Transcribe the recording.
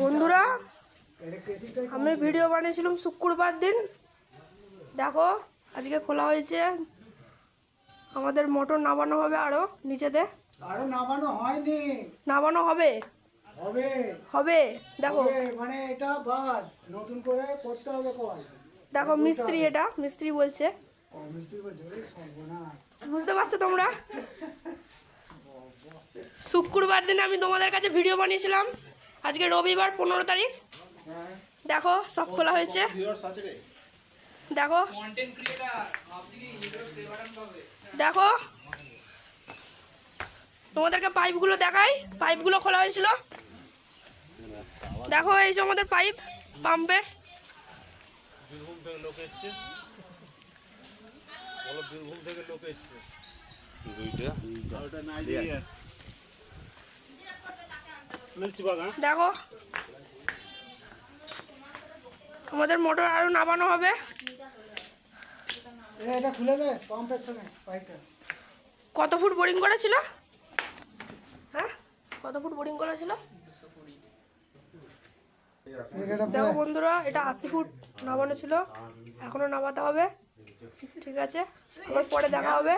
বন্ধুরা আমি ভিডিও বানিয়েছিলাম শুক্রবার দিন। দেখো আজকে খোলা হয়েছে, আমাদের মোটর নামানো হবে। আরো নিচেতে আরো নামানো হয়নি, নামানো হবে হবে হবে দেখো মানে এটা বাদ নতুন করে করতে হবে কল। দেখো মিস্ত্রি, এটা মিস্ত্রি বলছে, বুঝতে পারছো তোমরা? শুক্রবার দিনে আমি তোমাদের কাছে ভিডিও বানিয়েছিলাম। আজকে রবিবার 15 তারিখ। দেখো সব খোলা হয়েছে। দেখো দেখো তোমাদেরকে পাইপগুলো দেখাই। পাইপগুলো খোলা হয়েছিল। দেখো এই যে আমাদের পাইপ পাম্পের। দেখো আমাদের মোটর আরো নামানো হবে। এটা খুলে দে পাম্পের সঙ্গে পাইপটা। কত ফুট বোরিং করেছিল? হ্যাঁ কত ফুট বোরিং করেছিল? দেখো বন্ধুরা, এটা 80 ফুট নামানো ছিল, এখনো নামাতে হবে। ঠিক আছে, আবার পরে দেখা হবে।